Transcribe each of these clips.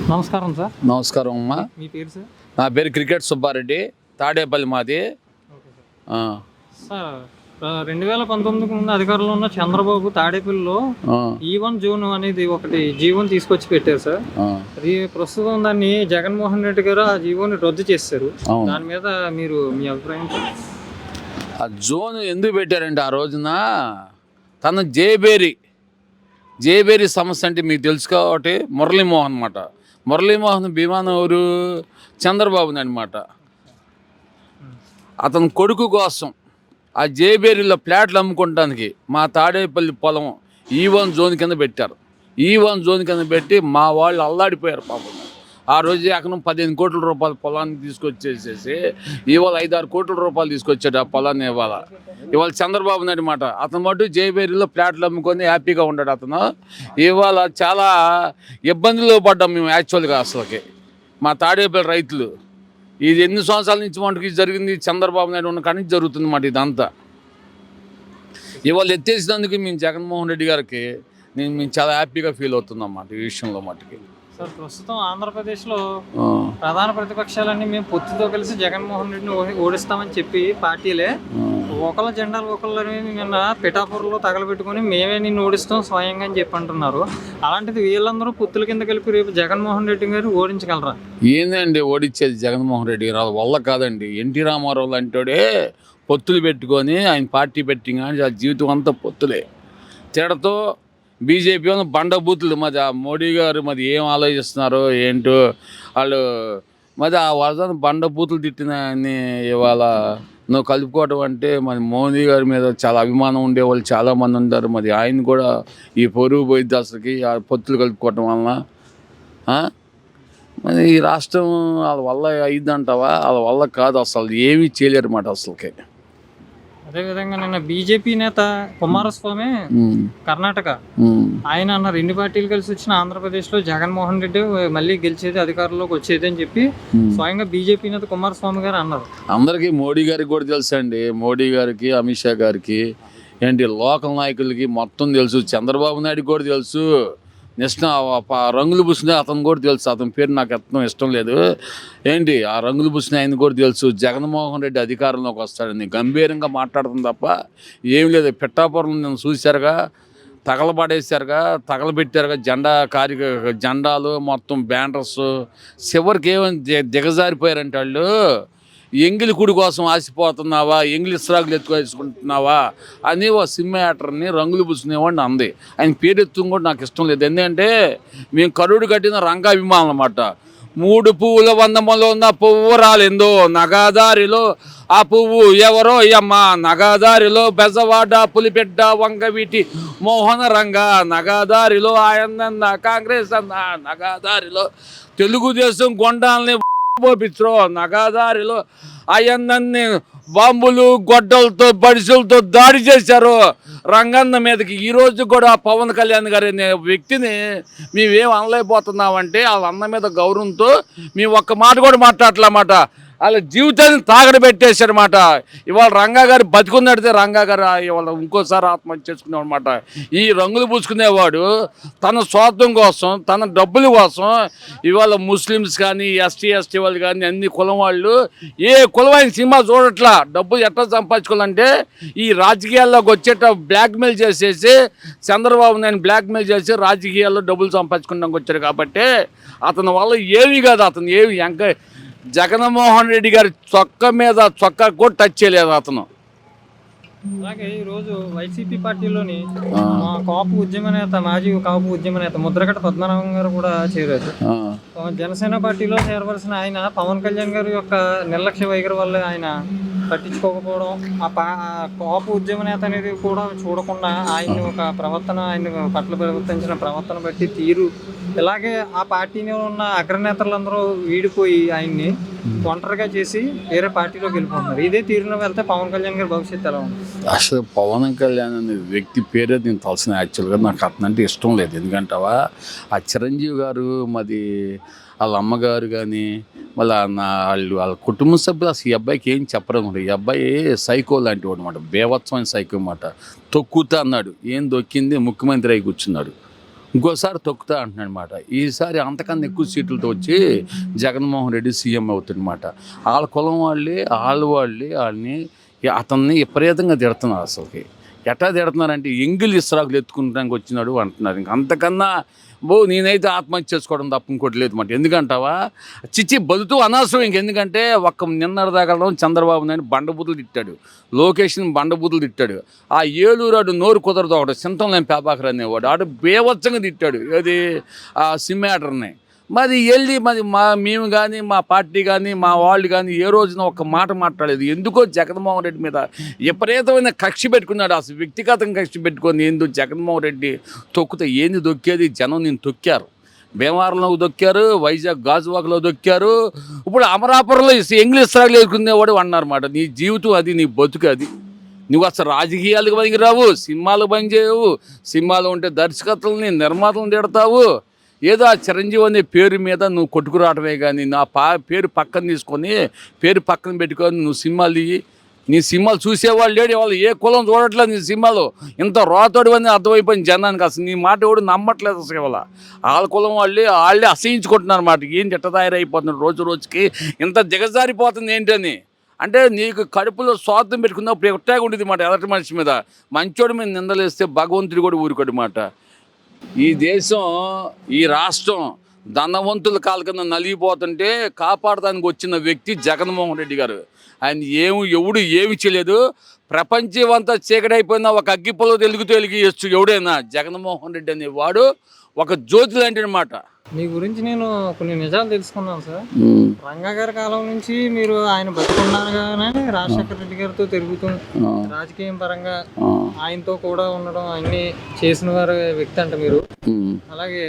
నమస్కారం సార్. నమస్కారం అమ్మా. మీ పేరు సార్? నా పేరు క్రికెట్ సుబ్బారెడ్డి, తాడేపల్లి మాది. Okay sir. సార్ 2019కు ముందు అధికారంలో ఉన్న చంద్రబాబు తాడేపల్లిలో E1 జోన్ అనేది ఒకటి జీవోని తీసుకొచ్చి పెట్టారు సార్. అది ప్రస్తుతం దాన్ని జగన్మోహన్ రెడ్డి గారు ఆ జీవోని రద్దు చేశారు. దాని మీద మీరు మీ అభిప్రాయం సార్? ఆ జోన్ ఎందుకు పెట్టారంటే ఆ రోజున తన జేబేరి సమస్య అంటే మీకు తెలుసు కాబట్టి మురళీమోహన్ అన్నమాట. మురళీమోహన్ భీమాన ఊరు చంద్రబాబుని అనమాట. అతని కొడుకు కోసం ఆ జేబేరిలో ఫ్లాట్లు అమ్ముకోవడానికి మా తాడేపల్లి పొలం E1 జోన్ కింద పెట్టారు. E1 జోన్ కింద పెట్టి మా వాళ్ళు అల్లాడిపోయారు పాపం. ఆ రోజు ఎకరం 15 కోట్ల రూపాయల పొలాన్ని తీసుకొచ్చేసేసి ఇవాళ 5-6 కోట్ల రూపాయలు తీసుకొచ్చాడు ఆ పొలాన్ని. ఇవాళ చంద్రబాబు నాయుడు మాట అతను మటు జేబేరిలో ఫ్లాట్లు అమ్ముకొని హ్యాపీగా ఉన్నాడు అతను. ఇవాళ చాలా ఇబ్బందులు పడ్డాం మేము యాక్చువల్గా. అసలుకి మా తాడేపల్లి రైతులు ఇది ఎన్ని సంవత్సరాల నుంచి మనకి జరిగింది, చంద్రబాబు నాయుడు ఉన్న కానీ జరుగుతుంది మాట ఇదంతా. ఇవాళ ఎత్తేసినందుకు మేము జగన్మోహన్ రెడ్డి గారికి మేము చాలా హ్యాపీగా ఫీల్ అవుతున్నాం అన్నమాట ఈ విషయంలో మటుకి. సార్ ప్రస్తుతం ఆంధ్రప్రదేశ్లో ప్రధాన ప్రతిపక్షాలన్నీ మేము పొత్తుతో కలిసి జగన్మోహన్ రెడ్డిని ఓడిస్తామని చెప్పి పార్టీలే ఒకళ్ళ జెండాలు ఒకళ్ళని నిన్న పిఠాపురంలో తగలబెట్టుకుని మేమే నిన్ను ఓడిస్తాం స్వయంగా అని చెప్పి అంటున్నారు. అలాంటిది వీళ్ళందరూ పొత్తుల కింద కలిపి రేపు జగన్మోహన్ రెడ్డి గారు ఓడించగలరా? ఏందండి ఓడించేది జగన్మోహన్ రెడ్డి గారు వల్ల కాదండి. ఎన్టీ రామారావు అంటోడే పొత్తులు పెట్టుకొని ఆయన పార్టీ పెట్టి కానీ ఆ జీవితం అంతా పొత్తులే. తేడాతో బీజేపీ వాళ్ళు బండబూతులు మరి ఆ మోడీ గారు మరి ఏం ఆలోచిస్తున్నారో ఏంటో వాళ్ళు మరి ఆ వాళ్ళ బండబూతులు తిట్టిన ఇవాళ నువ్వు కలుపుకోవటం అంటే మరి మోదీ గారి మీద చాలా అభిమానం ఉండేవాళ్ళు చాలామంది ఉంటారు. మరి ఆయన కూడా ఈ పొరుగు పోయిద్ది అసలుకి ఆ పొత్తులు కలుపుకోవటం వలన. మరి ఈ రాష్ట్రం వాళ్ళ వల్ల అయ్యిద్దంటావా? వాళ్ళ వల్ల కాదు, అసలు ఏమీ చేయలేరు అన్నమాట అసలుకి. అదేవిధంగా నిన్న బీజేపీ నేత కుమారస్వామి కర్ణాటక ఆయన అన్నారు ఎన్ని పార్టీలు కలిసి వచ్చిన ఆంధ్రప్రదేశ్లో జగన్మోహన్ రెడ్డి మళ్ళీ గెలిచేది అధికారంలోకి వచ్చేది అని చెప్పి స్వయంగా బీజేపీ నేత కుమారస్వామి గారు అన్నారు. అందరికీ మోడీ గారికి కూడా తెలుసు అండి. మోడీ గారికి, అమిత్ షా గారికి, ఏంటి లోకల్ నాయకులకి మొత్తం తెలుసు. చంద్రబాబు నాయుడు కూడా తెలుసు. నెక్స్ట్ రంగులు పూసిన అతను కూడా తెలుసు. అతని పేరు నాకు ఎత్తడం ఇష్టం లేదు. ఏంటి ఆ రంగులు పూసిన ఆయన కూడా తెలుసు. జగన్మోహన్ రెడ్డి అధికారంలోకి వస్తాడని గంభీరంగా మాట్లాడుతుంది తప్ప ఏం లేదు. పిఠాపురం నేను చూశారుగా, తగలబెట్టారుగా జెండాలు మొత్తం బ్యానర్స్. చివరికి ఏమైనా దిగజారిపోయారంటే వాళ్ళు ఎంగిలి కుడి కోసం ఆశపోతున్నావా, ఎంగిలి ఇస్రాకులు ఎత్తువేసుకుంటున్నావా అని ఓ సినిమా యాక్టర్ని రంగులు పూసుకునేవాడిని అంది. ఆయన పేరు ఎత్తుకుని కూడా నాకు ఇష్టం లేదు. ఎందుకంటే మేము కరుడు కట్టిన రంగాభిమానులు అన్నమాట. 3 పువ్వుల వందమలో ఉన్న పువ్వు రాలేందో నగాదారిలో ఆ పువ్వు ఎవరో అమ్మ నగాదారిలో బెజవాడ పులిపెడ్డ వంగవీటి మోహన రంగ నగాదారిలో ఆయన కాంగ్రెస్ అన్న నగాదారిలో తెలుగుదేశం గొండాలని పోపించరు నగాదారిలో అయ్యన్నన్ని బాంబులు గొడ్డలతో బడిసెలతో దాడి చేశారు రంగన్న మీదకి. ఈరోజు కూడా పవన్ కళ్యాణ్ గారు అనే వ్యక్తిని మేమేం అనలేకపోతున్నామంటే వాళ్ళ అన్న మీద గౌరవంతో మేము ఒక్క మాట కూడా మాట్లాడలేమాట. వాళ్ళ జీవితాన్ని తాగడ పెట్టేశారన్నమాట. ఇవాళ రంగా గారు బతికున్నడితే రంగా గారు ఇవాళ ఇంకోసారి ఆత్మహత్య చేసుకునేవాడనమాట. ఈ రంగులు పూసుకునేవాడు తన స్వార్థం కోసం, తన డబ్బుల కోసం ఇవాళ ముస్లిమ్స్ కానీ ఎస్టీ వాళ్ళు కానీ అన్ని కులం వాళ్ళు ఏ కులమైన సినిమా చూడట్లా. డబ్బులు ఎట్లా సంపాదించుకోవాలంటే ఈ రాజకీయాల్లోకి వచ్చేట బ్లాక్మెయిల్ చేసేసి చంద్రబాబు నాయుడు బ్లాక్మెయిల్ చేసి రాజకీయాల్లో డబ్బులు సంపాదించుకోవడానికి వచ్చారు. కాబట్టి అతని వల్ల ఏమీ కాదు. అతను ఏమి ఇంకా జగన్మోహన్ రెడ్డి గారి చొక్కా కూడా టచ్ చేయలేదు అతను. అలాగే ఈరోజు వైసీపీ పార్టీలోని కాపు ఉద్యమ నేత, మాజీ కాపు ఉద్యమ నేత ముద్రగడ పద్మనాభం గారు కూడా చేరారు. జనసేన పార్టీలో చేరవలసిన ఆయన పవన్ కళ్యాణ్ గారి యొక్క నిర్లక్ష్య వైఖరి వల్ల ఆయన పట్టించుకోకపోవడం, ఆ కాపు ఉద్యమ నేత అనేది కూడా చూడకుండా ఆయన ఒక ప్రవర్తన, ఆయన పట్ల ప్రవర్తించిన ప్రవర్తన బట్టి తీరు, ఇలాగే ఆ పార్టీని ఉన్న అగ్రనేతలందరూ వీడిపోయి ఆయన్ని ఒంటరిగా చేసి వేరే పార్టీలోకి వెళ్ళిపోతున్నారు. ఇదే తీరులో వెళ్తే పవన్ కళ్యాణ్ గారి భవిష్యత్తు ఎలా ఉంది? అసలు పవన్ కళ్యాణ్ అనే వ్యక్తి పేరే నేను తలసిన. యాక్చువల్గా నాకు అతను అంటే ఇష్టం లేదు. ఎందుకంటావా ఆ చిరంజీవి గారు మరి వాళ్ళ అమ్మగారు కానీ మళ్ళీ వాళ్ళ కుటుంబ సభ్యులు అసలు ఈ అబ్బాయికి ఏం చెప్పరు. ఈ అబ్బాయి సైకో లాంటి వాడు అనమాట, బేవత్సమైన సైకో అన్నమాట. తొక్కుతా అన్నాడు, ఏం దొక్కింది, ముఖ్యమంత్రి అయి కూర్చున్నాడు. ఇంకోసారి తొక్కుతా అంటున్నాడు అనమాట. ఈసారి అంతకన్నా ఎక్కువ సీట్లతో వచ్చి జగన్మోహన్ రెడ్డి సీఎం అవుతుందన్నమాట. వాళ్ళ కులం వాళ్ళే వాళ్ళని అతన్ని విపరీతంగా తిడుతున్నారు. అసలుకి ఎట్లా తిడుతున్నారంటే ఎంగిల్ ఇస్రాకులు ఎత్తుకుంటానికి వచ్చినాడు అంటున్నారు. ఇంక అంతకన్నా నేనైతే ఆత్మహత్య చేసుకోవడం తప్ప ఇంకోటి లేదు మాట. ఎందుకంటావా చిచ్చి బతుతూ అనవసరం. ఇంకెందుకంటే నిన్నటిదాకా చంద్రబాబు నాయుడు బండబూతులు తిట్టాడు, లోకేష్ని బండబూతులు తిట్టాడు. ఆ ఏలూరాడు నోరు కుదరదు ఒకటి చింతలేని పేపాకర్ అనేవాడు ఆడు బేవచ్చంగా తిట్టాడు ఏది ఆ సిమ్యాటర్ని. మరి మేము కానీ మా పార్టీ కానీ మా వాళ్ళు కానీ ఏ రోజున ఒక మాట మాట్లాడలేదు. ఎందుకో జగన్మోహన్ రెడ్డి మీద విపరీతమైన కక్ష పెట్టుకున్నాడు. అసలు వ్యక్తిగతంగా కక్ష పెట్టుకొని ఏందో జగన్మోహన్ రెడ్డి తొక్కితే ఏంది దొక్కేది జనం నేను తొక్కారు. భీమవరంలో దొక్కారు, వైజాగ్ గాజువాకలో దొక్కారు, ఇప్పుడు అమరాపురంలో ఇంగ్లీష్ రాగలు ఎదుర్కొనేవాడు అన్నారన్నమాట. నీ జీవితం అది, నీ బతుకు అది. నువ్వు అసలు రాజకీయాలకు పనికి రావు, సినిమాలు పని చేయవు. సినిమాలు ఉంటే దర్శకత్వాలని నిర్మాతలను తిడతావు. ఏదో ఆ చిరంజీవి అనే పేరు మీద నువ్వు కొట్టుకురావడమే కానీ నా పేరు పక్కన తీసుకొని పేరు పక్కన పెట్టుకొని నువ్వు సినిమాలు నీ సినిమాలు చూసేవాళ్ళు లేడు. వాళ్ళు ఏ కులం చూడట్లేదు నీ సినిమాలు. ఇంత రోతోడు అని అర్థమైపోయింది జనానికి. అసలు నీ మాట ఎవడు నమ్మట్లేదు అసలు. వాళ్ళ కులం వాళ్ళే అసహించుకుంటున్నారు అన్నమాట. ఏంటి ఎట్ట తయారైపోతున్నారు రోజు రోజుకి, ఇంత దిగజారిపోతుంది ఏంటని. అంటే నీకు కడుపులో స్వార్థం పెట్టుకున్నప్పుడు ఎట్టాగా ఉండేది మాట ఎదటి మనిషి మీద. మంచోడి మీద నిందలేస్తే భగవంతుడు కూడా ఊరుకోడు మాట. ఈ దేశం ఈ రాష్ట్రం ధనవంతుల కాల కింద నలిగిపోతుంటే కాపాడడానికి వచ్చిన వ్యక్తి జగన్మోహన్ రెడ్డి గారు. ఆయన ఎవడు ఏమి చేయలేదు. ప్రపంచం అంతా చీకటైపోయినా ఒక అగ్గిపొల తెలుగుతూ ఎవడైనా జగన్మోహన్ రెడ్డి అనేవాడు ఒక జ్యోతి లాంటి అనమాట. మీ గురించి నేను కొన్ని నిజాలు తెలుసుకున్నాను సార్. రంగా గారి కాలం నుంచి మీరు ఆయన బతుకున్నాగానే రాజశేఖర రెడ్డి గారితో తిరుగుతూ రాజకీయం పరంగా ఆయనతో కూడా ఉండడం అన్ని చేసిన వారి వ్యక్తి అంట మీరు. అలాగే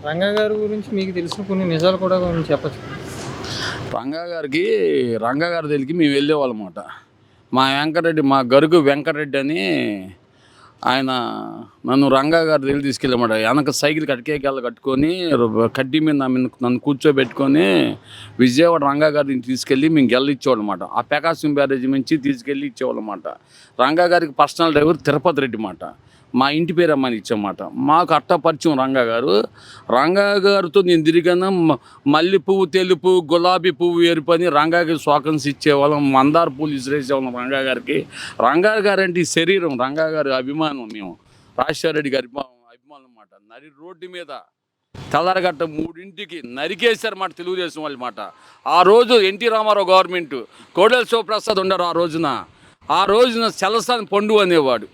రంగా గారి గురించి మీకు తెలిసిన కొన్ని నిజాలు కూడా కొంచెం చెప్పచ్చు. రంగా గారి దగ్గరికి మేము వెళ్ళేవాళ్ళమాట. మా గరుగు వెంకటరెడ్డి అని ఆయన నన్ను రంగా గారి దగ్గర తీసుకెళ్ళమాట. వెనక సైకిల్ కట్టుకొని కడ్డీ మీద నన్ను కూర్చోబెట్టుకొని విజయవాడ రంగా గారిని తీసుకెళ్ళి మేము గెలిచ్చేవాళ్ళు అనమాట. ఆ ప్రకాశం బ్యారేజ్ నుంచి తీసుకెళ్ళి ఇచ్చేవాళ్ళు అనమాట. రంగా గారికి పర్సనల్ డ్రైవర్ తిరుపతి రెడ్డి అన్నమాట. మా ఇంటి పేరు అమ్మని ఇచ్చామాట. మాకు అట్టా పరిచయం రంగా గారితో నేను తిరిగాను. మల్లె పువ్వు తెలుపు, గులాబీ పువ్వు ఎరుపు అని రంగా గారికి స్వాకన్స్ ఇచ్చేవాళ్ళం. మందార పూలు ఇసిరేసేవాళ్ళం రంగా గారికి. రంగా గారు అంటే ఈ శరీరం, రంగా గారి అభిమానం. మేము రాజశేఖర రెడ్డి గారి అభిమానం అన్నమాట. నరి రోడ్డు మీద తెల్లారగట్ట 3ంటికి నరికేశారన్నమాట తెలుగుదేశం వాళ్ళు మాట. ఆ రోజు ఎన్టీ రామారావు గవర్నమెంట్ కోడెల శివప్రసాద్ ఉన్నారు. ఆ రోజున చలసాని పండు అనేవాడు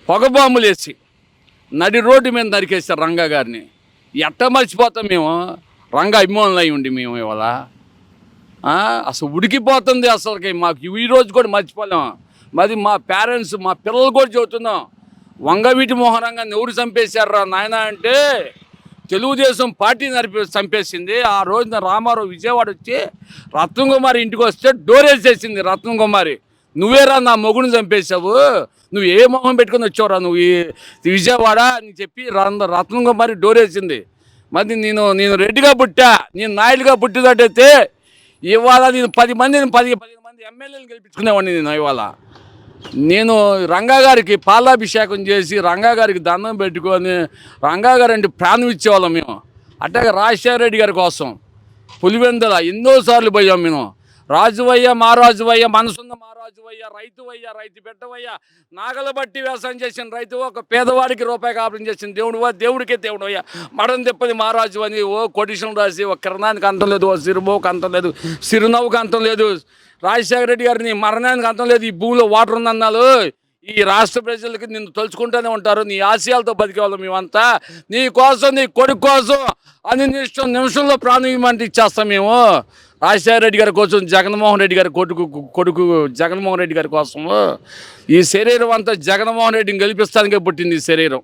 పొగబాంబులు వేసి నడి రోడ్డు మీద నరికేస్తారు రంగా గారిని. ఎట్ట మర్చిపోతాం మేము రంగా అభిమానులు అయి ఉండి మేము ఇవాళ. అసలు ఉడికిపోతుంది అసలుకి. మాకు ఈ రోజు కూడా మర్చిపోలేము. మరి మా పేరెంట్స్ మా పిల్లలు కూడా చెబుతున్నాం, వంగవీటి మోహనంగాన్ని ఎవరు చంపేశారా నాయన అంటే తెలుగుదేశం పార్టీ చంపేసింది. ఆ రోజున రామారావు విజయవాడ వచ్చి రత్నంకుమారి ఇంటికి వస్తే డోర్ వేసేసింది. రత్నంకుమారి నువ్వేరా నా మొగుడిని చంపేశావు, నువ్వు ఏ మొహం పెట్టుకుని వచ్చావురా నువ్వు ఈ విజయవాడ అని చెప్పి రత్నంకుమారి డోర్ వేసింది. మరి నేను రెడ్డిగా పుట్టా, నేను నాయుడుగా పుట్టినట్టయితే ఇవాళ నేను 10 మంది ఎమ్మెల్యేలు గెలిపించుకునేవాడిని. నేను రంగా గారికి పాలాభిషేకం చేసి రంగా గారికి దండం పెట్టుకొని రంగా గారు అంటే ప్రాణం ఇచ్చేవాళ్ళం మేము. అట్లాగే రాజశేఖర రెడ్డి గారి కోసం పులివెందుల ఎన్నోసార్లు పోయాం మేము. రాజువయ్య మా రాజువయ్య, మనసున్న మా రాజువయ్య, రైతువయ్య, రైతు బిడ్డవయ్య, నాగల బట్టి వ్యవసాయం చేసిన రైతు, ఒక పేదవాడికి రూపాయి కాపురం చేసిన దేవుడికే దేవుడయ్యా, మడం తెప్పది మా రాజు అని కొడిషన్ రాసి ఒక కిరణానికి అంతం లేదు, ఓ సిరుబోకు అంతం లేదు, సిరునవ్వుకు అంతం లేదు. రాజశేఖర రెడ్డి గారిని మరణానికి అంతం లేదు. ఈ భూమిలో వాటర్ ఉందన్నాలు. ఈ రాష్ట్ర ప్రజలకి నిన్ను తలుచుకుంటూనే ఉంటారు. నీ ఆశయాలతో బతికేవాళ్ళం మేమంతా. నీ కోసం, నీ కొడుకు కోసం అని నిమిషంలో ప్రాణం ఇవ్వమంటే ఇచ్చేస్తాం మేము. రాజశేఖర రెడ్డి గారి కోసం, జగన్మోహన్ రెడ్డి గారి కొడుకు జగన్మోహన్ రెడ్డి గారి కోసము ఈ శరీరం అంతా జగన్మోహన్ రెడ్డిని గెలిపిస్తానికే పుట్టింది ఈ శరీరం.